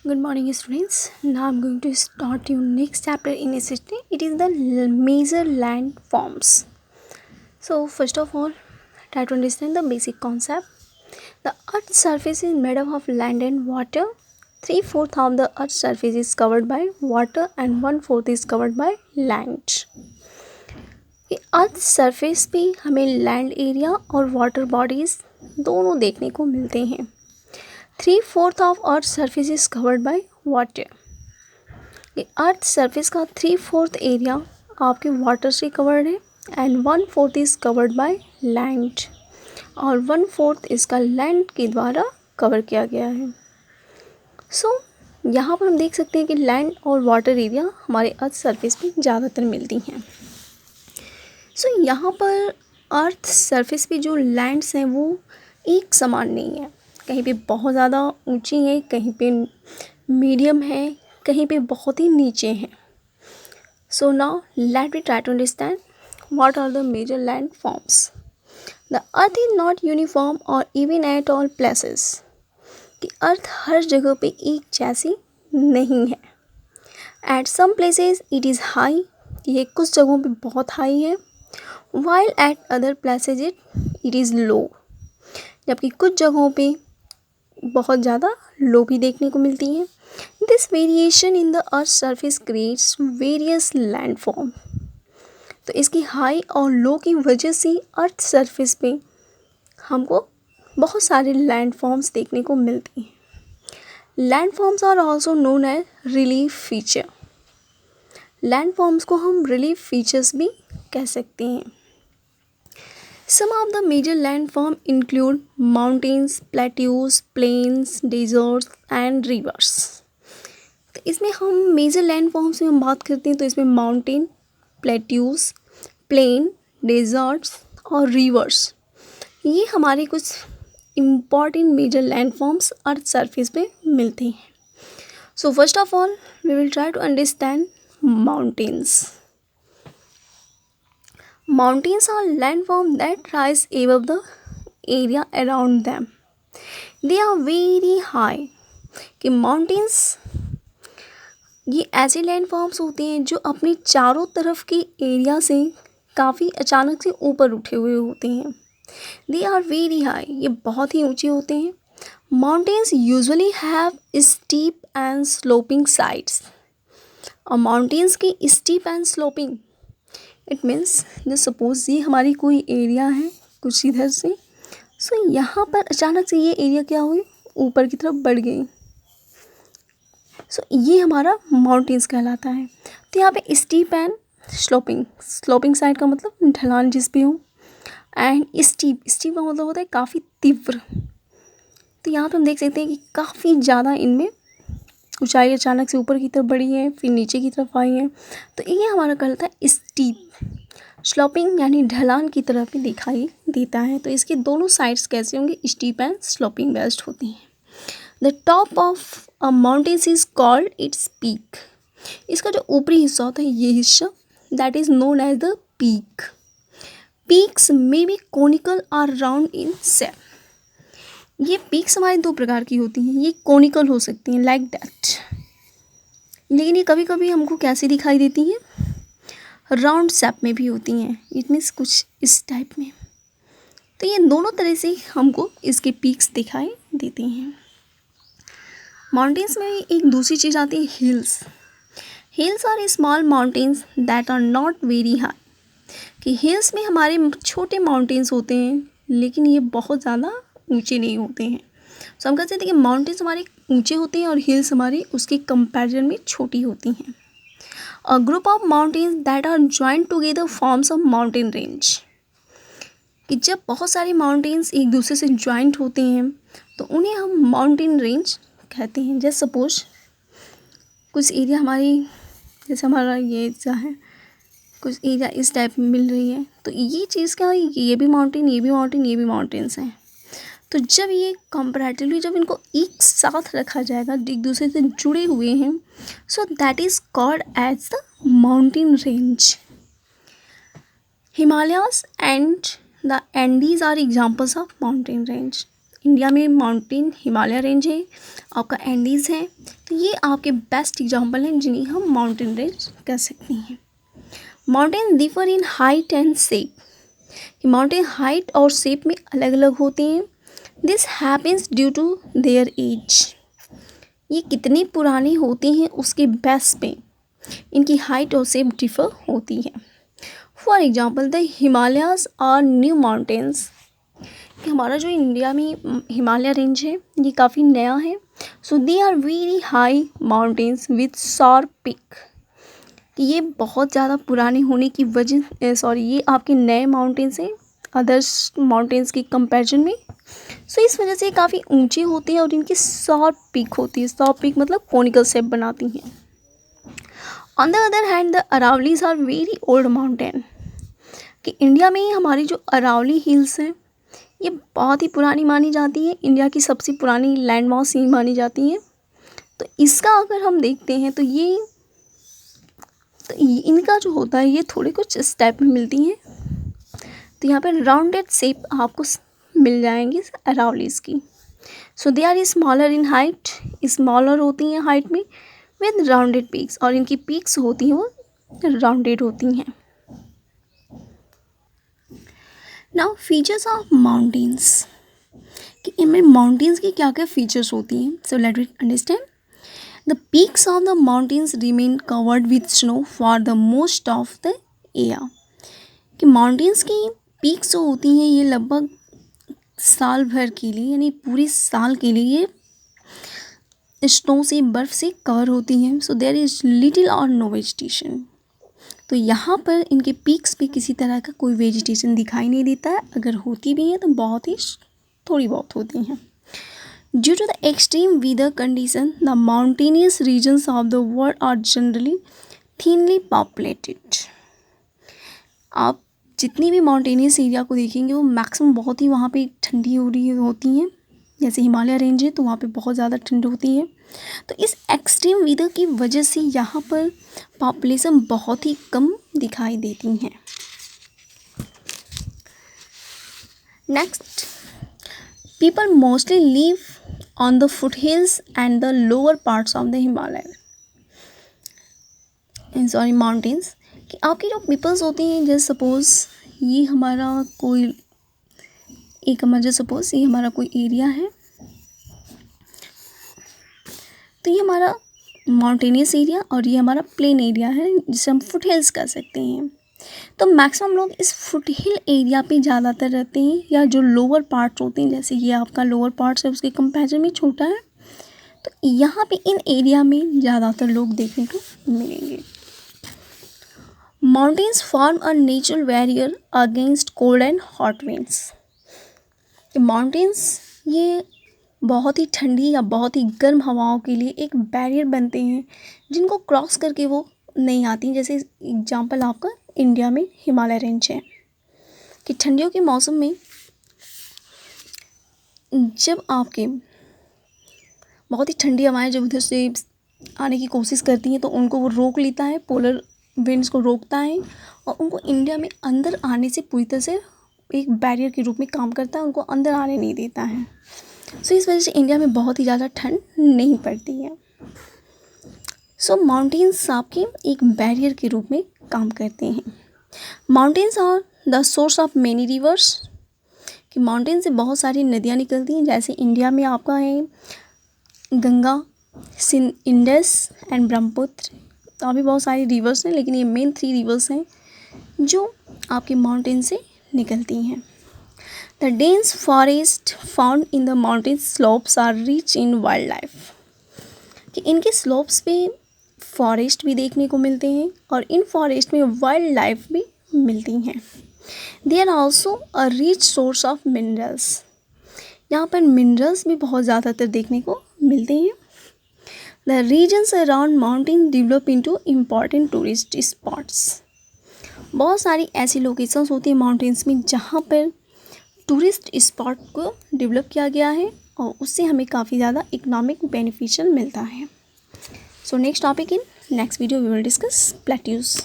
Good morning, students. Now I'm going to start your next chapter in history. It is the major land forms. So, first of all, try to understand the basic concept. The Earth's surface is made up of land and water. Three-fourths of the Earth's surface is covered by water, and one-fourth is covered by land. Earth surface पे हमें land area और water bodies दोनों देखने को मिलते हैं. 3/4 of earth surface is covered by water. Earth surface का 3/4 area आपके वाटर से कवर्ड है and 1/4 is covered by land और 1/4 इसका लैंड के द्वारा कवर किया गया है. सो यहाँ पर हम देख सकते हैं कि लैंड और वाटर एरिया हमारे अर्थ सरफेस पे ज़्यादातर मिलती हैं. सो यहाँ पर अर्थ सरफेस पे जो लैंड्स हैं वो एक समान नहीं है. कहीं पे बहुत ज़्यादा ऊंची है, कहीं पे मीडियम है, कहीं पे बहुत ही नीचे हैं. So now let we try to understand what are the major land forms. The earth is not uniform और इवन एट ऑल प्लेसेस. कि अर्थ हर जगह पे एक जैसी नहीं है. At some places it is high. ये कुछ जगहों पे बहुत हाई है. While at other places it is low. जबकि कुछ जगहों पे बहुत ज़्यादा लो भी देखने को मिलती है. This variation in the earth surface creates various land form. तो इसकी हाई और लो की वजह से अर्थ सरफेस पे हमको बहुत सारे लैंड फॉर्म्स देखने को मिलती हैं. Land forms are also known as relief feature. Land forms को हम रिलीफ फीचर्स भी कह सकते हैं. Some of the major landforms include mountains, plateaus, plains, deserts and rivers. तो इसमें हम मेजर लैंडफॉर्म्स में हम बात करते हैं तो इसमें माउंटेन, प्लेट्यूज, प्लेन, डेजर्ट्स और रिवर्स, ये हमारे कुछ important major landforms earth surface पे मिलते हैं. So first of all we will try to understand mountains. Mountains are landforms that rise above the area around them. They are very high. कि mountains ये ऐसे landforms होते हैं जो अपने चारों तरफ के एरिया से काफ़ी अचानक से ऊपर उठे हुए होते हैं. They are very high. ये बहुत ही ऊंचे होते हैं. Mountains usually have steep and sloping sides. और mountains की steep and sloping it means जो सपोज ये हमारी कोई एरिया है कुछ इधर से. सो यहाँ पर अचानक से ये एरिया क्या हुई, ऊपर की तरफ बढ़ गई. सो ये हमारा माउंटेन्स कहलाता है. तो यहाँ पे steep and sloping. Sloping side का मतलब ढलान जिस पे हो, एंड स्टीप का मतलब होता है काफ़ी तीव्र. तो यहाँ पे हम देख सकते हैं कि काफ़ी ज़्यादा इनमें ऊंचाई अचानक से ऊपर की तरफ बढ़ी है, फिर नीचे की तरफ आई है. तो ये हमारा कहलाता है स्टीप. स्लोपिंग यानी ढलान की तरफ भी दिखाई देता है. तो इसके दोनों साइड्स कैसे होंगे, स्टीप एंड स्लोपिंग बेस्ड होती हैं. The top of a mountains is called its peak. इसका जो ऊपरी हिस्सा होता है ये हिस्सा that is known as the peak. Peaks may be conical or round in shape. ये पीक्स हमारे दो प्रकार की होती हैं. ये कोनिकल हो सकती हैं लाइक दैट, लेकिन ये कभी कभी हमको कैसी दिखाई देती हैं, राउंड शेप में भी होती हैं. इट मीन्स कुछ इस टाइप में. तो ये दोनों तरह से हमको इसके पीक्स दिखाई देते हैं. माउंटेन्स में एक दूसरी चीज़ आती है hills. Hills are small mountains that are not very high. कि हिल्स में हमारे छोटे माउंटेन्स होते हैं लेकिन ये बहुत ज़्यादा ऊंचे नहीं होते हैं. सो हम कह सकते हैं कि माउंटेन्स हमारे ऊंचे होते हैं और हिल्स हमारी उसके कंपैरिजन में छोटी होती हैं. A group of mountains that are joint together forms a mountain range. कि जब बहुत सारे माउंटेन्स एक दूसरे से ज्वाइंट होते हैं तो उन्हें हम माउंटेन रेंज कहते हैं. जैसे सपोज कुछ एरिया हमारी, जैसे हमारा ये ऐसा है, कुछ एरिया इस टाइप में मिल रही है, तो ये चीज़ क्या है कि ये भी माउंटेन, ये भी माउंटेन, ये भी माउंटेन्स हैं. तो जब ये कंपैरेटिवली जब इनको एक साथ रखा जाएगा, एक दूसरे से जुड़े हुए हैं, so that is called as the mountain range. Himalayas and the Andes are examples of mountain range. India में माउंटेन हिमालय रेंज है, आपका एंडीज़ है, तो ये आपके बेस्ट एग्जांपल हैं जिन्हें हम माउंटेन रेंज कह सकते हैं। Mountain differ in height and shape. Mountain height और शेप में अलग अलग होते हैं। This happens due to their age. ये कितनी पुरानी होती हैं उसके बेस पे इनकी हाइट और शेप डिफर होती है। For example the Himalayas are new mountains. हमारा जो इंडिया में हिमालय रेंज है ये काफ़ी नया है। So they are very high mountains with sharp peak. ये बहुत ज़्यादा पुराने होने की वजह ये आपके नए माउंटेन्स हैं अदर्स माउंटेन्स के कंपैरिजन में। सो इस वजह से ये काफ़ी ऊंची होती है और इनकी शार्प पीक होती है। शार्प पीक मतलब कोनिकल शेप बनाती हैं। On the other hand the Aravallis are very old mountain. कि इंडिया में हमारी जो अरावली हिल्स हैं ये बहुत ही पुरानी मानी जाती है। इंडिया की सबसे पुरानी लैंडमार्क्स ही मानी जाती हैं। तो इसका अगर हम देखते हैं तो इनका जो होता है ये थोड़े कुछ स्टेप में मिलती हैं। तो यहाँ पर राउंडेड शेप आपको मिल जाएंगी अरावलीज की। So they are smaller in height. Smaller होती हैं हाइट में विद राउंडेड पीक्स, और इनकी पीक्स होती हैं वो राउंडेड होती हैं। नाउ फीचर्स ऑफ माउंटेन्स, कि इनमें माउंटेन्स की क्या क्या फीचर्स होती हैं। So let we understand. The peaks of the mountains remain covered with snow for the most of the year. कि माउंटेन्स की पीक्स जो होती हैं ये लगभग साल भर के लिए यानी पूरे साल के लिए स्नो से बर्फ़ से कवर होती हैं। सो देयर इज़ लिटिल और नो वेजिटेशन। तो यहाँ पर इनके पीक्स पे किसी तरह का कोई वेजिटेशन दिखाई नहीं देता है। अगर होती भी है तो बहुत ही थोड़ी बहुत होती हैं। Due to the extreme weather condition the mountainous regions of the world are generally thinly populated. आप जितनी भी माउंटेनियस एरिया को देखेंगे वो मैक्सिमम बहुत ही वहाँ पे ठंडी हो रही होती हैं। जैसे हिमालय रेंज है तो वहाँ पे बहुत ज़्यादा ठंड होती है। तो इस एक्सट्रीम वेदर की वजह से यहाँ पर पॉपुलेशन बहुत ही कम दिखाई देती हैं। Next, people mostly live on the foot hills and the lower parts of the Himalaya mountains. कि आपकी जो पीपल्स होती हैं जैसे सपोज़ ये हमारा कोई एरिया है, तो ये हमारा माउंटेनियस एरिया और ये हमारा प्लेन एरिया है जिसे हम फुट हिल्स कह सकते हैं। तो मैक्सिमम लोग इस फुट हिल एरिया पे ज़्यादातर रहते हैं, या जो लोअर पार्ट्स होते हैं जैसे ये आपका लोअर पार्ट्स है उसके कंपैरिजन में छोटा है, तो यहाँ पे इन एरिया में ज़्यादातर लोग देखने को मिलेंगे। Mountains form a natural barrier against cold and hot winds. Mountains ये बहुत ही ठंडी या बहुत ही गर्म हवाओं के लिए एक बैरियर बनते हैं जिनको क्रॉस करके वो नहीं आती। जैसे एग्जांपल आपका इंडिया में हिमालय रेंज है कि ठंडियों के मौसम में जब आपके बहुत ही ठंडी हवाएं जब उधर से आने की कोशिश करती हैं तो उनको वो रोक लेता है, पोलर विंड्स को रोकता है और उनको इंडिया में अंदर आने से पूरी तरह से एक बैरियर के रूप में काम करता है, उनको अंदर आने नहीं देता है। सो इस वजह से इंडिया में बहुत ही ज़्यादा ठंड नहीं पड़ती है। सो माउंटेन्स आपके एक बैरियर के रूप में काम करते हैं। Mountains are the source of many rivers. कि माउंटेन से बहुत सारी नदियाँ निकलती हैं। जैसे इंडिया में आपका है गंगा, इंडस एंड ब्रह्मपुत्र। तो अभी बहुत सारी रिवर्स हैं लेकिन ये मेन 3 रिवर्स हैं जो आपके माउंटेन से निकलती हैं। The dense forest found in the mountain slopes are rich in wildlife। कि इनके स्लोप्स पे फॉरेस्ट भी देखने को मिलते हैं और इन फॉरेस्ट में वाइल्ड लाइफ भी मिलती हैं। They are also a rich source of minerals। यहाँ पर मिनरल्स भी बहुत ज़्यादातर देखने को मिलते हैं। The regions around mountains develop into important tourist spots। बहुत सारी ऐसी लोकेशंस होती हैं माउंटेन्स में जहाँ पर टूरिस्ट स्पॉट को डेवलप किया गया है और उससे हमें काफ़ी ज़्यादा इकोनॉमिक बेनिफिशियल मिलता है। So next topic in next video we will discuss plateaus.